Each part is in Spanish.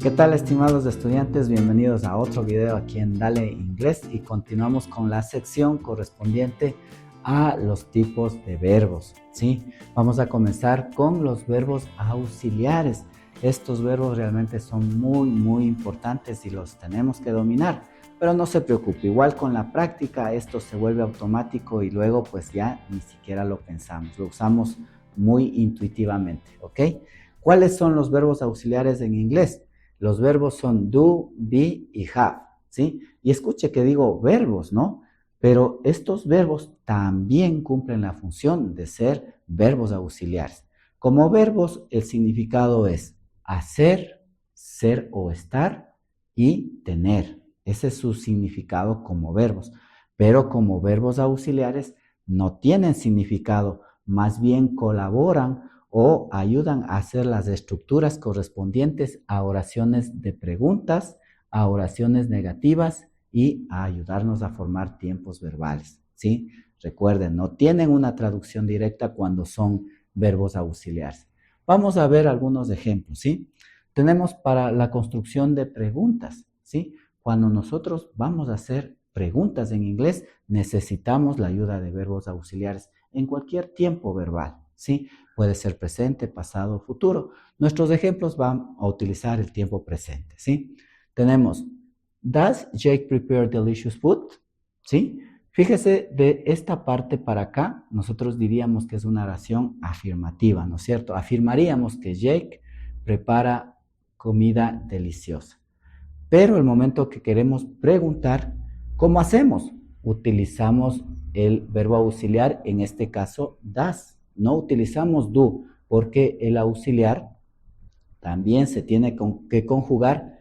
¿Qué tal, estimados estudiantes? Bienvenidos a otro video aquí en Dale Inglés y continuamos con la sección correspondiente a los tipos de verbos, ¿sí? Vamos a comenzar con los verbos auxiliares. Estos verbos realmente son muy importantes y los tenemos que dominar, pero no se preocupe, igual con la práctica esto se vuelve automático y luego pues ya ni siquiera lo pensamos, lo usamos muy intuitivamente, ¿ok? ¿Cuáles son los verbos auxiliares en inglés? Los verbos son do, be y have, ¿sí? Y escuche que digo verbos, ¿no? Pero estos verbos también cumplen la función de ser verbos auxiliares. Como verbos, el significado es hacer, ser o estar y tener. Ese es su significado como verbos. Pero como verbos auxiliares no tienen significado, más bien colaboran o ayudan a hacer las estructuras correspondientes a oraciones de preguntas, a oraciones negativas y a ayudarnos a formar tiempos verbales, ¿sí? Recuerden, no tienen una traducción directa cuando son verbos auxiliares. Vamos a ver algunos ejemplos, ¿sí? Tenemos para la construcción de preguntas, ¿sí? Cuando nosotros vamos a hacer preguntas en inglés, necesitamos la ayuda de verbos auxiliares en cualquier tiempo verbal, ¿sí? Puede ser presente, pasado, futuro. Nuestros ejemplos van a utilizar el tiempo presente, ¿sí? Tenemos, does Jake prepare delicious food? ¿Sí? Fíjese, de esta parte para acá, nosotros diríamos que es una oración afirmativa, ¿no es cierto? Afirmaríamos que Jake prepara comida deliciosa. Pero el momento que queremos preguntar, ¿cómo hacemos? Utilizamos el verbo auxiliar, en este caso, does. No utilizamos do, porque el auxiliar también se tiene que conjugar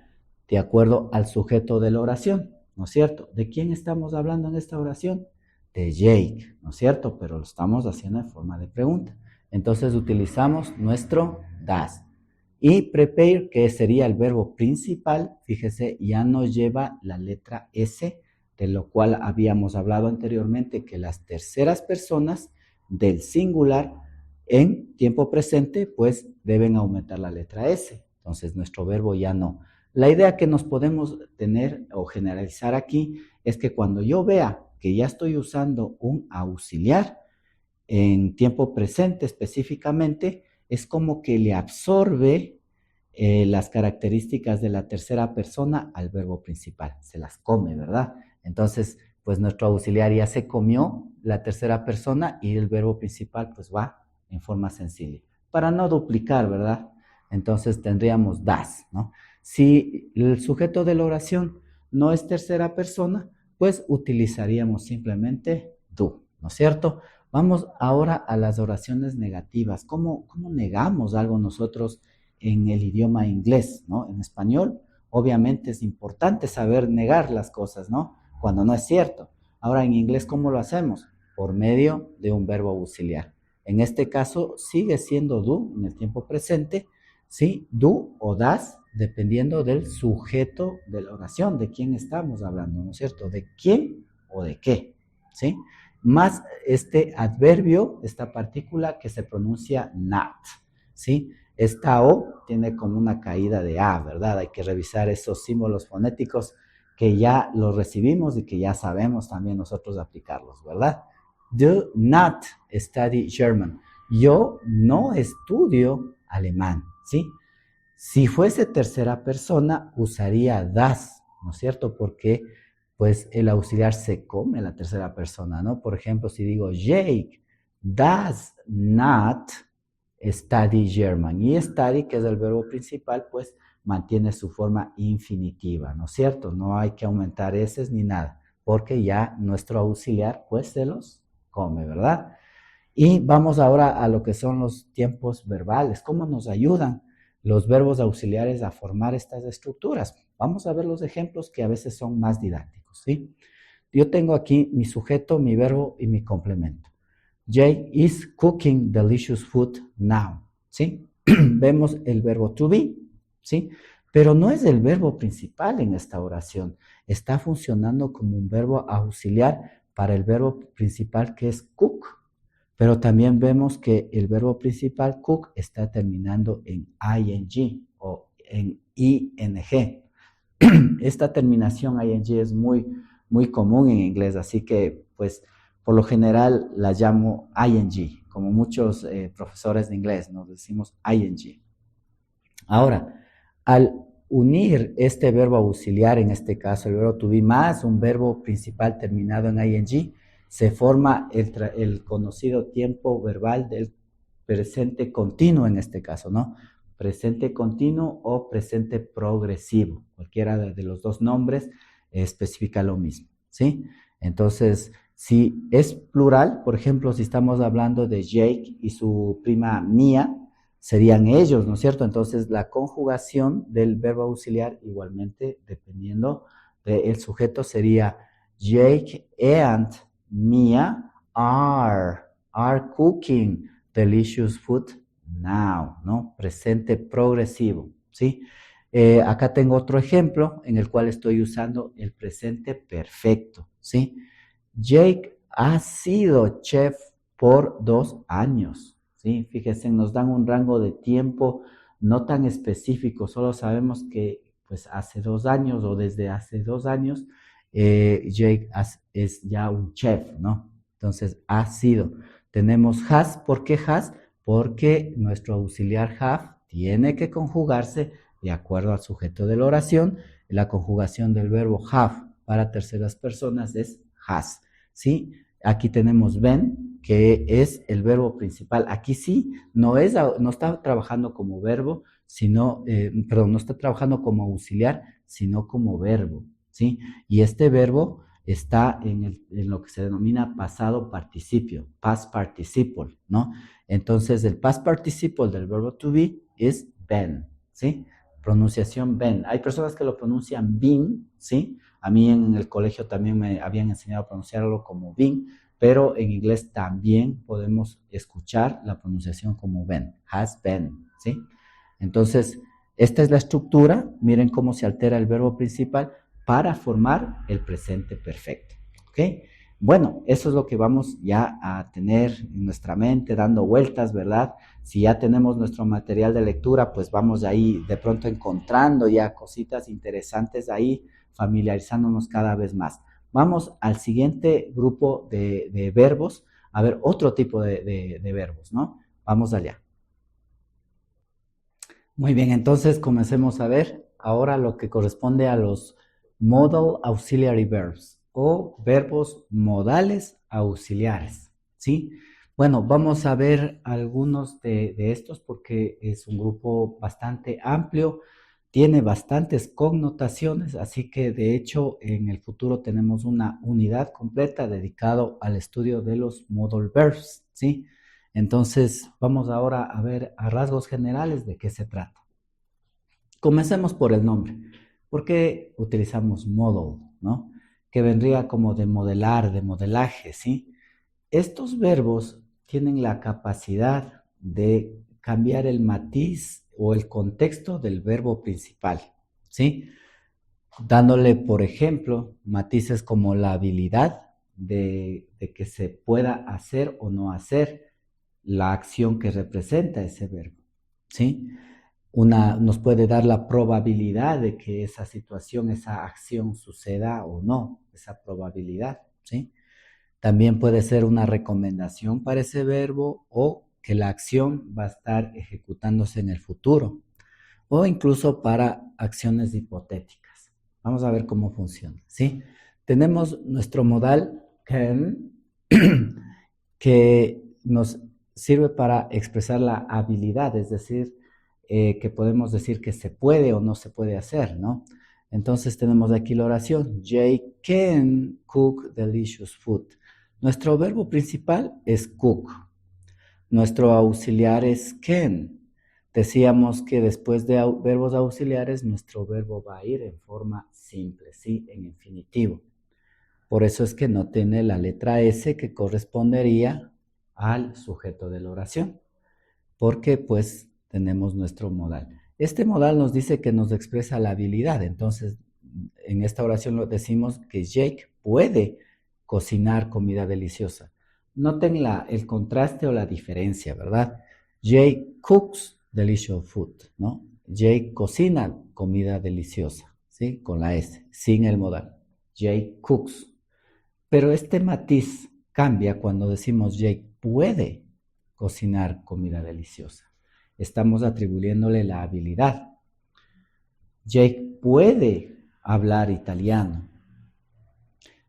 de acuerdo al sujeto de la oración, ¿no es cierto? ¿De quién estamos hablando en esta oración? De Jake, ¿no es cierto? Pero lo estamos haciendo en forma de pregunta. Entonces utilizamos nuestro does. Y prepare, que sería el verbo principal, fíjese, ya nos lleva la letra S, de lo cual habíamos hablado anteriormente, que las terceras personas del singular en tiempo presente, pues deben aumentar la letra S. Entonces, nuestro verbo ya no. La idea que nos podemos tener o generalizar aquí es que cuando yo vea que ya estoy usando un auxiliar en tiempo presente específicamente, es como que le absorbe las características de la tercera persona al verbo principal, se las come, ¿verdad? Entonces, pues nuestro auxiliar ya se comió la tercera persona y el verbo principal pues va en forma sencilla, para no duplicar, ¿verdad? Entonces tendríamos das, ¿no? Si el sujeto de la oración no es tercera persona, pues utilizaríamos simplemente do, ¿no es cierto? Vamos ahora a las oraciones negativas. ¿Cómo negamos algo nosotros en el idioma inglés, ¿no? En español, obviamente es importante saber negar las cosas, ¿no? Cuando no es cierto. Ahora, en inglés, ¿cómo lo hacemos? Por medio de un verbo auxiliar. En este caso, sigue siendo do en el tiempo presente, ¿sí? Do o das, dependiendo del sujeto de la oración, de quién estamos hablando, ¿no es cierto? ¿De quién o de qué? ¿Sí? Más este adverbio, esta partícula que se pronuncia not, ¿sí? Esta O tiene como una caída de A, ¿verdad? Hay que revisar esos símbolos fonéticos que ya los recibimos y que ya sabemos también nosotros aplicarlos, ¿verdad? Do not study German. Yo no estudio alemán, ¿sí? Si fuese tercera persona, usaría das, ¿no es cierto? Porque pues el auxiliar se come a la tercera persona, ¿no? Por ejemplo, si digo Jake does not study German. Y study, que es el verbo principal, pues mantiene su forma infinitiva, ¿no es cierto? No hay que aumentar S ni nada, porque ya nuestro auxiliar pues se los come, ¿verdad? Y vamos ahora a lo que son los tiempos verbales. ¿Cómo nos ayudan los verbos auxiliares a formar estas estructuras? Vamos a ver los ejemplos que a veces son más didácticos, ¿sí? Yo tengo aquí mi sujeto, mi verbo y mi complemento. Jake is cooking delicious food now, ¿sí? Vemos el verbo to be, ¿sí? Pero no es el verbo principal en esta oración. Está funcionando como un verbo auxiliar para el verbo principal que es cook. Pero también vemos que el verbo principal cook está terminando en ing o en ing. Esta terminación ing es muy común en inglés, así que pues por lo general la llamo ing, como muchos profesores de inglés nos decimos ing. Ahora, al unir este verbo auxiliar, en este caso el verbo to be, más un verbo principal terminado en ing, se forma el conocido tiempo verbal del presente continuo en este caso, ¿no? Presente continuo o presente progresivo. Cualquiera de los dos nombres especifica lo mismo, ¿sí? Entonces, si es plural, por ejemplo, si estamos hablando de Jake y su prima Mia, serían ellos, ¿no es cierto? Entonces, la conjugación del verbo auxiliar, igualmente, dependiendo del sujeto, sería Jake and Mia are cooking delicious food now, ¿no? Presente progresivo, ¿sí? Acá tengo otro ejemplo en el cual estoy usando el presente perfecto, ¿sí? Jake ha sido chef por 2 años, ¿sí? Fíjense, nos dan un rango de tiempo no tan específico, solo sabemos que pues hace 2 años o desde hace 2 años Jake es ya un chef, ¿no? Entonces, ha sido. Tenemos has, ¿por qué has? Porque nuestro auxiliar have tiene que conjugarse de acuerdo al sujeto de la oración. La conjugación del verbo have para terceras personas es has, ¿sí? Aquí tenemos been, que es el verbo principal. Aquí sí, no está trabajando como verbo, sino, no está trabajando como auxiliar, sino como verbo, ¿sí? Y este verbo está en lo que se denomina pasado participio, past participle, ¿no? Entonces, el past participle del verbo to be es been, ¿sí? Pronunciación been. Hay personas que lo pronuncian been, ¿sí? A mí en el colegio también me habían enseñado a pronunciarlo como been, pero en inglés también podemos escuchar la pronunciación como been, has been, ¿sí? Entonces, esta es la estructura. Miren cómo se altera el verbo principal para formar el presente perfecto, ¿ok? Bueno, eso es lo que vamos ya a tener en nuestra mente, dando vueltas, ¿verdad? Si ya tenemos nuestro material de lectura, pues vamos ahí de pronto encontrando ya cositas interesantes ahí, familiarizándonos cada vez más. Vamos al siguiente grupo de verbos, a ver otro tipo de verbos, ¿no? Vamos allá. Muy bien, entonces comencemos a ver ahora lo que corresponde a los modal auxiliary verbs o verbos modales auxiliares, ¿sí? Bueno, vamos a ver algunos de estos porque es un grupo bastante amplio, tiene bastantes connotaciones, así que de hecho en el futuro tenemos una unidad completa dedicado al estudio de los modal verbs, ¿sí? Entonces vamos ahora a ver a rasgos generales de qué se trata. Comencemos por el nombre. ¿Por qué utilizamos model, no? Que vendría como de modelar, de modelaje, ¿sí? Estos verbos tienen la capacidad de cambiar el matiz o el contexto del verbo principal, ¿sí? Dándole, por ejemplo, matices como la habilidad de que se pueda hacer o no hacer la acción que representa ese verbo, ¿sí? Nos puede dar la probabilidad de que esa situación, esa acción suceda o no, esa probabilidad, ¿sí? También puede ser una recomendación para ese verbo o que la acción va a estar ejecutándose en el futuro o incluso para acciones hipotéticas. Vamos a ver cómo funciona, ¿sí? Tenemos nuestro modal can que nos sirve para expresar la habilidad, es decir, que podemos decir que se puede o no se puede hacer, ¿no? Entonces tenemos aquí la oración, Jay can cook delicious food. Nuestro verbo principal es cook. Nuestro auxiliar es can. Decíamos que después de verbos auxiliares, nuestro verbo va a ir en forma simple, ¿sí? En infinitivo. Por eso es que no tiene la letra S que correspondería al sujeto de la oración, porque pues tenemos nuestro modal. Este modal nos dice que nos expresa la habilidad, entonces en esta oración lo decimos que Jake puede cocinar comida deliciosa. Noten el contraste o la diferencia, ¿verdad? Jake cooks delicious food, ¿no? Jake cocina comida deliciosa, ¿sí? Con la S, sin el modal. Jake cooks. Pero este matiz cambia cuando decimos Jake puede cocinar comida deliciosa. Estamos atribuyéndole la habilidad. Jake puede hablar italiano.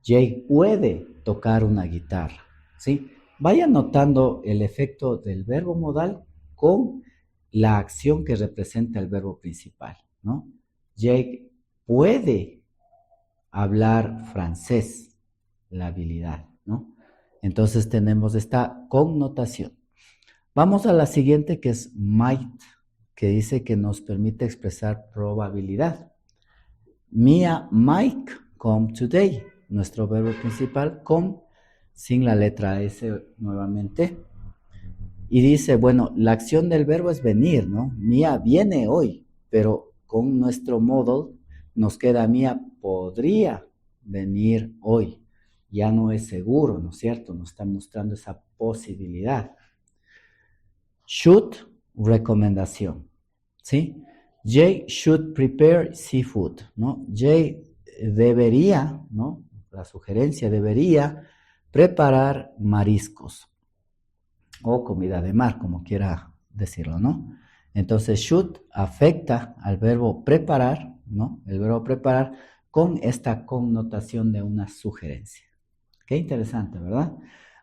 Jake puede tocar una guitarra, ¿sí? Vaya notando el efecto del verbo modal con la acción que representa el verbo principal, ¿no? Jake puede hablar francés, la habilidad, ¿no? Entonces tenemos esta connotación. Vamos a la siguiente, que es might, que dice que nos permite expresar probabilidad. Mia might come today, nuestro verbo principal, come, sin la letra S nuevamente. Y dice, bueno, la acción del verbo es venir, ¿no? Mia viene hoy, pero con nuestro modal nos queda Mia podría venir hoy. Ya no es seguro, ¿no es cierto? Nos está mostrando esa posibilidad. Should, recomendación, ¿sí? Jay should prepare seafood, ¿no? Jay debería, ¿no? La sugerencia debería preparar mariscos o comida de mar, como quiera decirlo, ¿no? Entonces, should afecta al verbo preparar, ¿no? El verbo preparar con esta connotación de una sugerencia. Qué interesante, ¿verdad?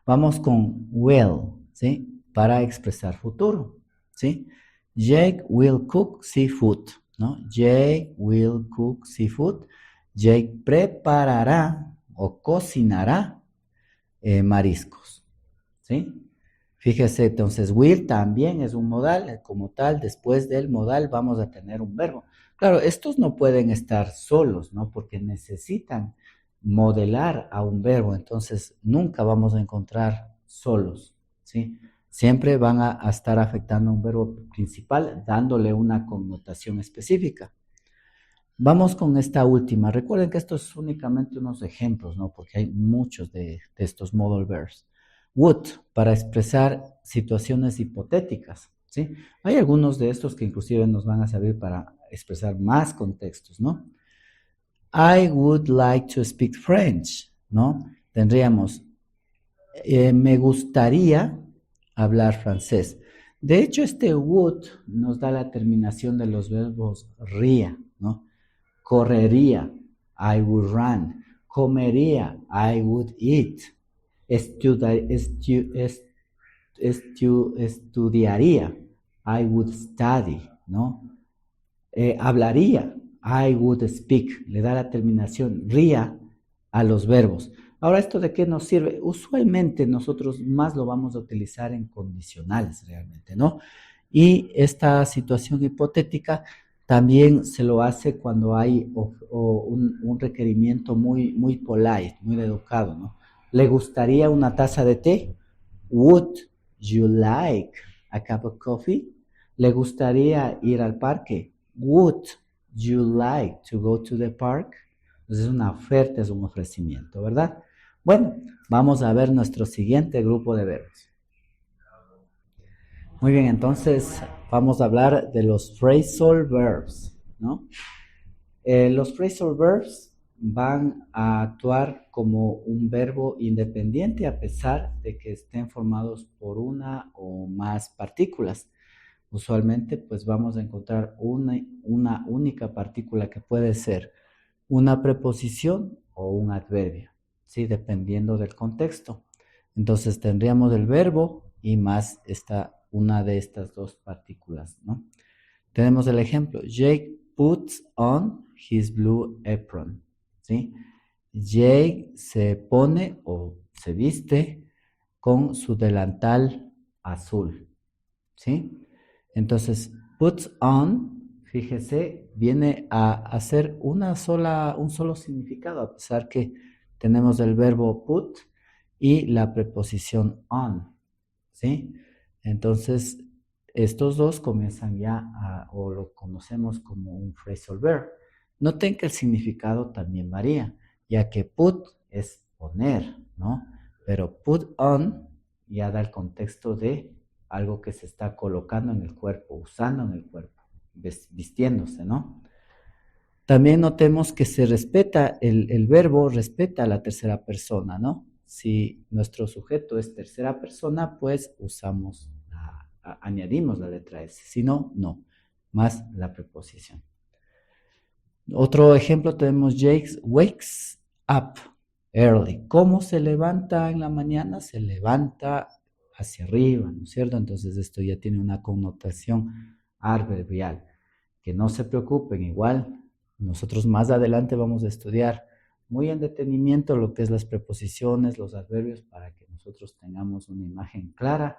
Vamos con will, ¿sí? Para expresar futuro, ¿sí? Jake will cook seafood, ¿no? Jake will cook seafood. Jake preparará o cocinará mariscos, ¿sí? Fíjese, entonces, will también es un modal, como tal, después del modal vamos a tener un verbo. Claro, estos no pueden estar solos, ¿no? Porque necesitan modelar a un verbo, entonces nunca vamos a encontrar solos, ¿sí? Siempre van a estar afectando a un verbo principal, dándole una connotación específica. Vamos con esta última. Recuerden que esto es únicamente unos ejemplos, ¿no? Porque hay muchos de estos modal verbs. Would, para expresar situaciones hipotéticas, ¿sí? Hay algunos de estos que inclusive nos van a servir para expresar más contextos, ¿no? I would like to speak French, ¿no? Tendríamos, me gustaría hablar francés. De hecho, este would nos da la terminación de los verbos ría, ¿no? Correría, I would run. Comería, I would eat. Estudiaría, I would study, ¿no? Hablaría, I would speak, le da la terminación, ría a los verbos. Ahora, ¿esto de qué nos sirve? Usualmente nosotros más lo vamos a utilizar en condicionales realmente, ¿no? Y esta situación hipotética también se lo hace cuando hay un requerimiento muy polite, muy educado, ¿no? ¿Le gustaría una taza de té? Would you like a cup of coffee? ¿Le gustaría ir al parque? Would you like to go to the park? Entonces es una oferta, es un ofrecimiento, ¿verdad? Bueno, vamos a ver nuestro siguiente grupo de verbos. Muy bien, entonces vamos a hablar de los phrasal verbs, ¿no? Los phrasal verbs van a actuar como un verbo independiente a pesar de que estén formados por una o más partículas. Usualmente, pues vamos a encontrar una única partícula que puede ser una preposición o un adverbio, ¿sí? Dependiendo del contexto. Entonces tendríamos el verbo y más una de estas dos partículas, ¿no? Tenemos el ejemplo, Jake puts on his blue apron, ¿sí? Jake se pone o se viste con su delantal azul, ¿sí? Entonces, puts on, fíjese, viene a hacer un solo significado, a pesar que tenemos el verbo put y la preposición on, ¿sí? Entonces, estos dos comienzan o lo conocemos como un phrasal verb. Noten que el significado también varía, ya que put es poner, ¿no? Pero put on ya da el contexto de algo que se está colocando en el cuerpo, usando en el cuerpo. vistiéndose, ¿no? También notemos que se respeta, el verbo respeta a la tercera persona, ¿no? Si nuestro sujeto es tercera persona, pues añadimos la letra S. Si no, no, más la preposición. Otro ejemplo tenemos Jake wakes up early. ¿Cómo se levanta en la mañana? Se levanta hacia arriba, ¿no es cierto? Entonces esto ya tiene una connotación adverbial. Que no se preocupen, igual nosotros más adelante vamos a estudiar muy en detenimiento lo que es las preposiciones, los adverbios, para que nosotros tengamos una imagen clara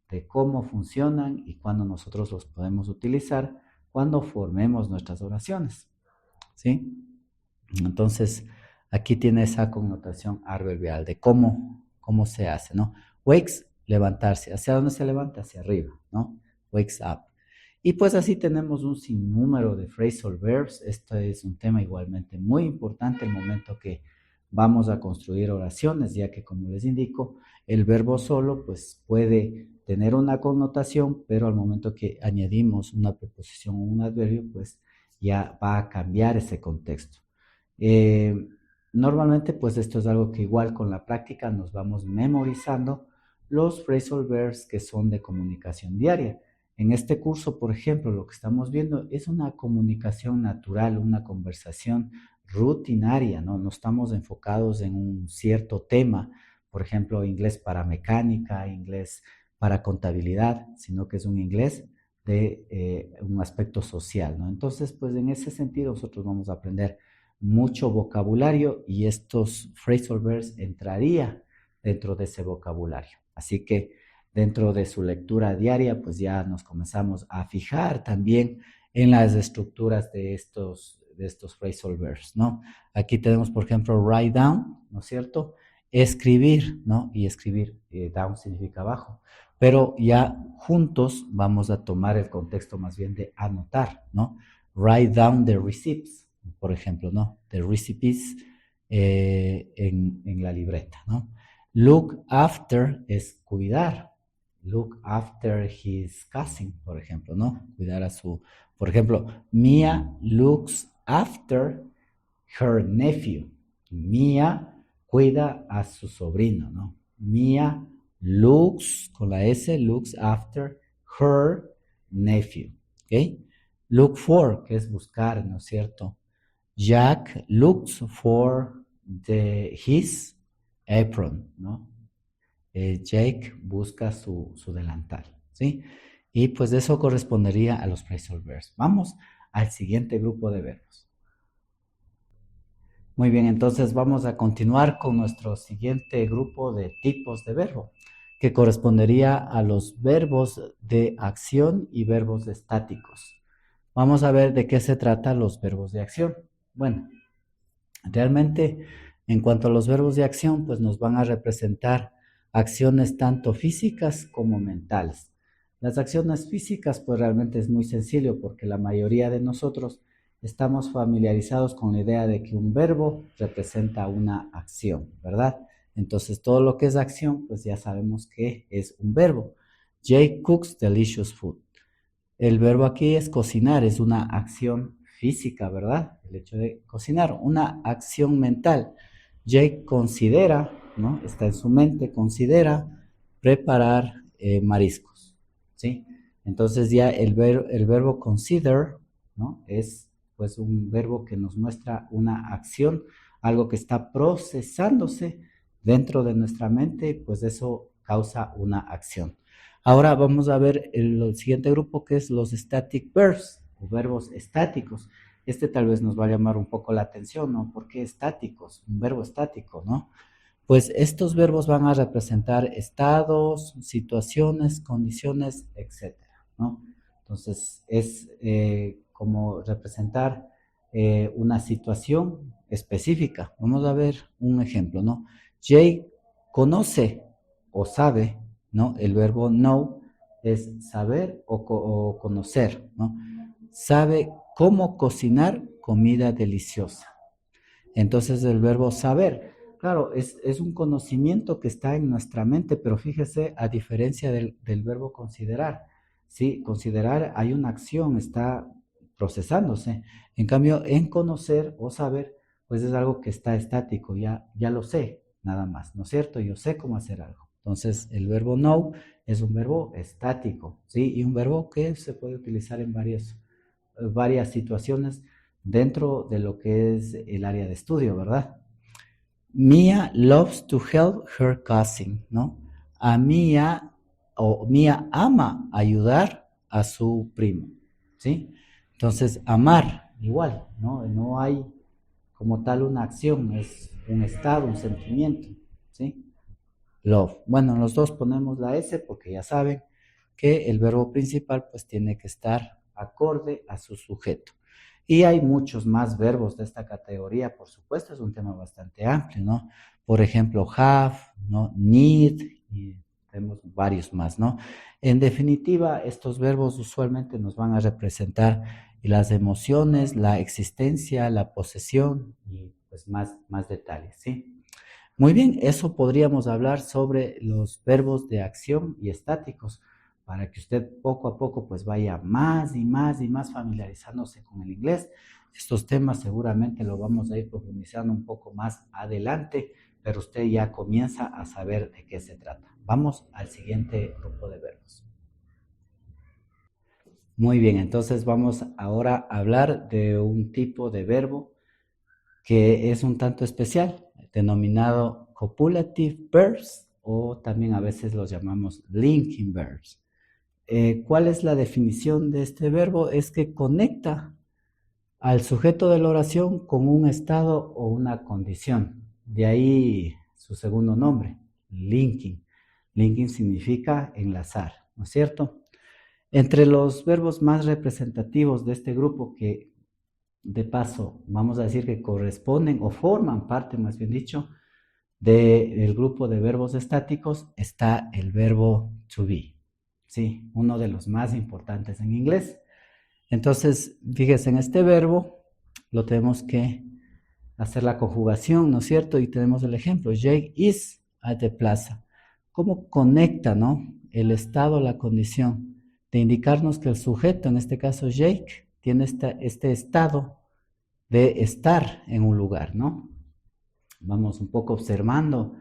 de cómo funcionan y cuándo nosotros los podemos utilizar cuando formemos nuestras oraciones, ¿sí? Entonces, aquí tiene esa connotación adverbial de cómo se hace, ¿no? Wakes, levantarse. ¿Hacia dónde se levanta? Hacia arriba, ¿no? Wakes up. Y pues así tenemos un sinnúmero de phrasal verbs. Esto es un tema igualmente muy importante el momento que vamos a construir oraciones, ya que como les indico, el verbo solo pues puede tener una connotación, pero al momento que añadimos una preposición o un adverbio, pues ya va a cambiar ese contexto. Normalmente pues esto es algo que igual con la práctica nos vamos memorizando los phrasal verbs que son de comunicación diaria. En este curso, por ejemplo, lo que estamos viendo es una comunicación natural, una conversación rutinaria, ¿no? No estamos enfocados en un cierto tema, por ejemplo, inglés para mecánica, inglés para contabilidad, sino que es un inglés de un aspecto social, ¿no? Entonces, pues en ese sentido nosotros vamos a aprender mucho vocabulario y estos phrasal verbs entraría dentro de ese vocabulario. Así que dentro de su lectura diaria, pues ya nos comenzamos a fijar también en las estructuras de estos phrasal verbs, ¿no? Aquí tenemos, por ejemplo, write down, ¿no es cierto? Escribir, ¿no? Y escribir, down significa abajo. Pero ya juntos vamos a tomar el contexto más bien de anotar, ¿no? Write down the receipts, por ejemplo, ¿no? The recipes en la libreta, ¿no? Look after es cuidar. Look after his cousin, por ejemplo, ¿no? Cuidar a su, por ejemplo, Mia looks after her nephew. Mia cuida a su sobrino, ¿no? Mia looks, con la S, looks after her nephew, ¿ok? Look for, que es buscar, ¿no es cierto? Jack looks for his apron, ¿no? Jake busca su delantal, ¿sí? Y pues eso correspondería a los phrasal verbs. Vamos al siguiente grupo de verbos. Muy bien, entonces vamos a continuar con nuestro siguiente grupo de tipos de verbo, que correspondería a los verbos de acción y verbos estáticos. Vamos a ver de qué se trata los verbos de acción. Bueno, realmente en cuanto a los verbos de acción, pues nos van a representar acciones tanto físicas como mentales. Las acciones físicas, pues realmente es muy sencillo porque la mayoría de nosotros estamos familiarizados con la idea de que un verbo representa una acción, ¿verdad? Entonces todo lo que es acción, pues ya sabemos que es un verbo. Jake cooks delicious food. El verbo aquí es cocinar, es una acción física, ¿verdad? El hecho de cocinar, una acción mental. Jake considera, ¿no? Está en su mente, considera preparar mariscos, ¿sí? Entonces ya el verbo consider, ¿no? Es pues un verbo que nos muestra una acción, algo que está procesándose dentro de nuestra mente, pues eso causa una acción. Ahora vamos a ver el siguiente grupo, que es los static verbs o verbos estáticos. Este tal vez nos va a llamar un poco la atención, ¿no? ¿Por qué estáticos? Un verbo estático, ¿no? Pues estos verbos van a representar estados, situaciones, condiciones, etcétera, ¿no? Entonces es como representar una situación específica. Vamos a ver un ejemplo, ¿no? Jay conoce o sabe, ¿no? El verbo know es saber o conocer, ¿no? Sabe cómo cocinar comida deliciosa. Entonces el verbo saber, claro, es un conocimiento que está en nuestra mente, pero fíjese, a diferencia del verbo considerar, ¿sí? Considerar hay una acción, está procesándose. En cambio, en conocer o saber, pues es algo que está estático, ya lo sé, nada más, ¿no es cierto? Yo sé cómo hacer algo. Entonces, el verbo know es un verbo estático, ¿sí? Y un verbo que se puede utilizar en varias situaciones dentro de lo que es el área de estudio, ¿verdad? Mia loves to help her cousin, ¿no? Mia ama ayudar a su primo, ¿sí? Entonces, amar, igual, ¿no? No hay como tal una acción, es un estado, un sentimiento, ¿sí? Love. Bueno, los dos ponemos la S porque ya saben que el verbo principal pues tiene que estar acorde a su sujeto. Y hay muchos más verbos de esta categoría, por supuesto, es un tema bastante amplio, ¿no? Por ejemplo, have, ¿no? Need, y tenemos varios más, ¿no? En definitiva, estos verbos usualmente nos van a representar las emociones, la existencia, la posesión y pues más detalles, ¿sí? Muy bien, eso podríamos hablar sobre los verbos de acción y estáticos para que usted poco a poco pues vaya más y más y más familiarizándose con el inglés. Estos temas seguramente lo vamos a ir profundizando un poco más adelante, pero usted ya comienza a saber de qué se trata. Vamos al siguiente grupo de verbos. Muy bien, entonces vamos ahora a hablar de un tipo de verbo que es un tanto especial, denominado copulative verbs o también a veces los llamamos linking verbs. ¿Cuál es la definición de este verbo? Es que conecta al sujeto de la oración con un estado o una condición. De ahí su segundo nombre, linking. Linking significa enlazar, ¿no es cierto? Entre los verbos más representativos de este grupo que de paso, vamos a decir que corresponden o forman parte, más bien dicho, del grupo de verbos estáticos, está el verbo to be, ¿sí? Uno de los más importantes en inglés. Entonces, fíjese, en este verbo lo tenemos que hacer la conjugación, ¿no es cierto? Y tenemos el ejemplo, Jake is at the plaza. ¿Cómo conecta, no? El estado, la condición, de indicarnos que el sujeto, en este caso Jake, tiene este estado de estar en un lugar, ¿no? Vamos un poco observando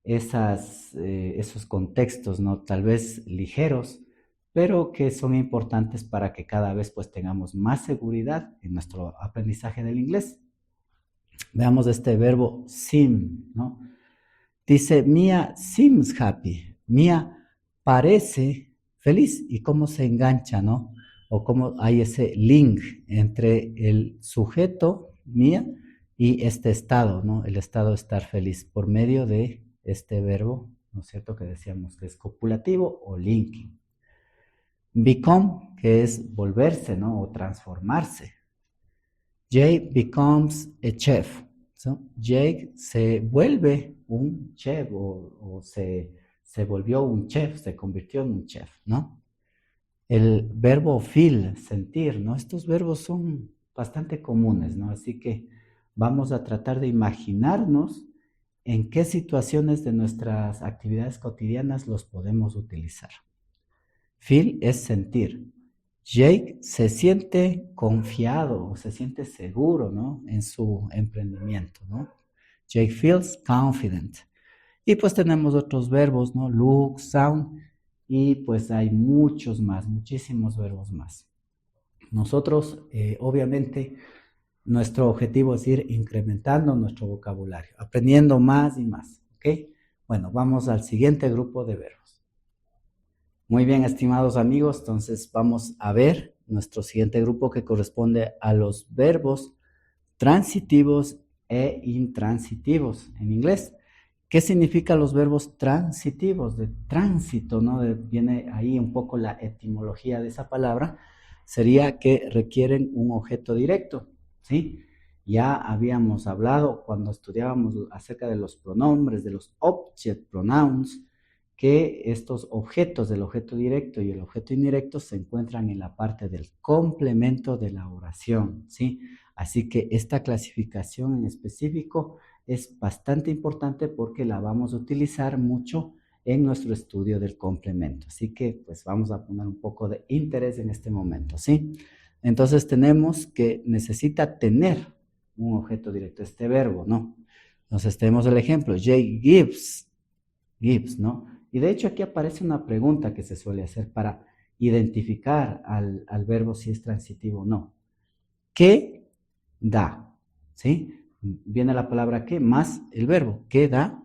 esos contextos, ¿no? Tal vez ligeros, pero que son importantes para que cada vez pues tengamos más seguridad en nuestro aprendizaje del inglés. Veamos este verbo seem, ¿no? Dice, Mia seems happy. Mia parece feliz. ¿Y cómo se engancha, no? O cómo hay ese link entre el sujeto, Mia, y este estado, ¿no? El estado de estar feliz por medio de este verbo, ¿no es cierto? Que decíamos que es copulativo o linking. Become, que es volverse, ¿no? O transformarse. Jake becomes a chef. So, Jake se vuelve un chef o se volvió un chef, se convirtió en un chef, ¿no? El verbo feel, sentir, ¿no? Estos verbos son bastante comunes, ¿no? Así que vamos a tratar de imaginarnos en qué situaciones de nuestras actividades cotidianas los podemos utilizar. Feel es sentir. Jake se siente confiado o se siente seguro, ¿no? En su emprendimiento, ¿no? Jake feels confident. Y pues tenemos otros verbos, ¿no? Look, sound, y pues hay muchos más, muchísimos verbos más. Nosotros, obviamente, nuestro objetivo es ir incrementando nuestro vocabulario, aprendiendo más y más, ¿ok? Bueno, vamos al siguiente grupo de verbos. Muy bien, estimados amigos, entonces vamos a ver nuestro siguiente grupo que corresponde a los verbos transitivos e intransitivos en inglés. ¿Qué significan los verbos transitivos? De tránsito, ¿no? Viene ahí un poco la etimología de esa palabra. Sería que requieren un objeto directo, ¿sí? Ya habíamos hablado cuando estudiábamos acerca de los pronombres, de los object pronouns, que estos objetos del objeto directo y el objeto indirecto se encuentran en la parte del complemento de la oración, ¿sí? Así que esta clasificación en específico es bastante importante porque la vamos a utilizar mucho en nuestro estudio del complemento. Así que pues vamos a poner un poco de interés en este momento, ¿sí? Entonces tenemos que necesita tener un objeto directo, este verbo, ¿no? Entonces tenemos el ejemplo, Jake gives, ¿no? Y de hecho aquí aparece una pregunta que se suele hacer para identificar al verbo si es transitivo o no. ¿Qué da? ¿Sí? Viene la palabra qué más el verbo. ¿Qué da?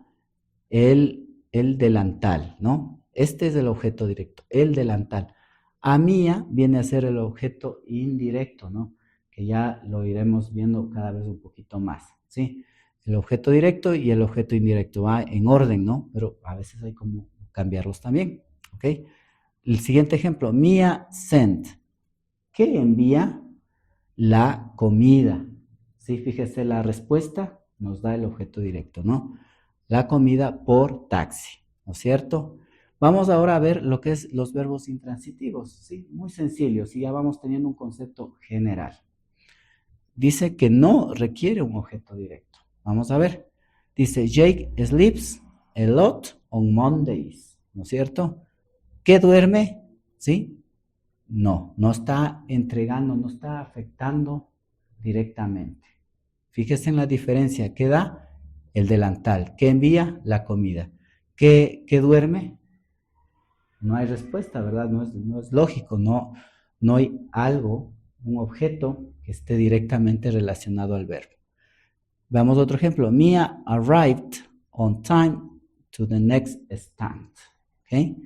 El delantal, ¿no? Este es el objeto directo, el delantal. A Mía viene a ser el objeto indirecto, ¿no? Que ya lo iremos viendo cada vez un poquito más, ¿sí? El objeto directo y el objeto indirecto va en orden, ¿no? Pero a veces hay como cambiarlos también, ¿ok? El siguiente ejemplo, Mía sent. ¿Qué envía? La comida. Sí, fíjese, la respuesta nos da el objeto directo, ¿no? La comida por taxi, ¿no es cierto? Vamos ahora a ver lo que es los verbos intransitivos, ¿sí? Muy sencillos y ya vamos teniendo un concepto general. Dice que no requiere un objeto directo. Vamos a ver. Dice, Jake sleeps a lot on Mondays, ¿no es cierto? ¿Qué duerme? ¿Sí? No está entregando, no está afectando directamente. Fíjese en la diferencia. ¿Qué da? El delantal. ¿Qué envía? La comida. ¿Qué duerme? No hay respuesta, ¿verdad? No es lógico, no hay algo, un objeto que esté directamente relacionado al verbo. Veamos otro ejemplo. Mia arrived on time to the next stand. ¿Okay?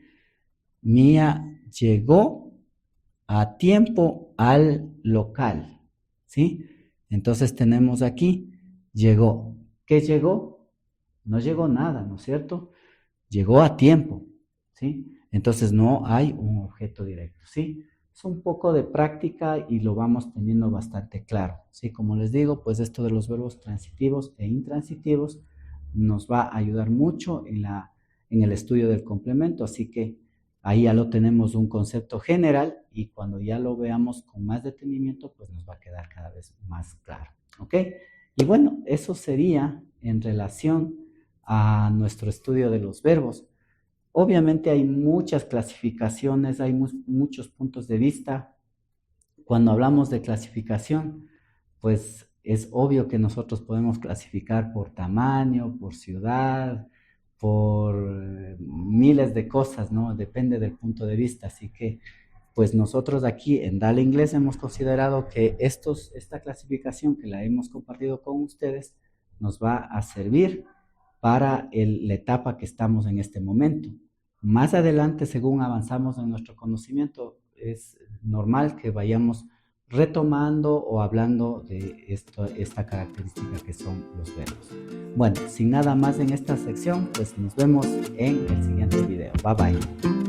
Mia llegó a tiempo al local. ¿Sí? Entonces tenemos aquí, llegó. ¿Qué llegó? No llegó nada, ¿no es cierto? Llegó a tiempo. ¿Sí? Entonces no hay un objeto directo, ¿sí? Es un poco de práctica y lo vamos teniendo bastante claro, ¿sí? Como les digo, pues esto de los verbos transitivos e intransitivos nos va a ayudar mucho en el estudio del complemento, así que ahí ya lo tenemos un concepto general y cuando ya lo veamos con más detenimiento, pues nos va a quedar cada vez más claro, ¿ok? Y bueno, eso sería en relación a nuestro estudio de los verbos. Obviamente hay muchas clasificaciones, hay muchos puntos de vista. Cuando hablamos de clasificación, pues es obvio que nosotros podemos clasificar por tamaño, por ciudad, por miles de cosas, ¿no? Depende del punto de vista. Así que, pues nosotros aquí en Dale Inglés hemos considerado que esta clasificación que la hemos compartido con ustedes nos va a servir para la etapa que estamos en este momento. Más adelante, según avanzamos en nuestro conocimiento, es normal que vayamos retomando o hablando de esta característica que son los verbos. Bueno, sin nada más en esta sección, pues nos vemos en el siguiente video. Bye bye.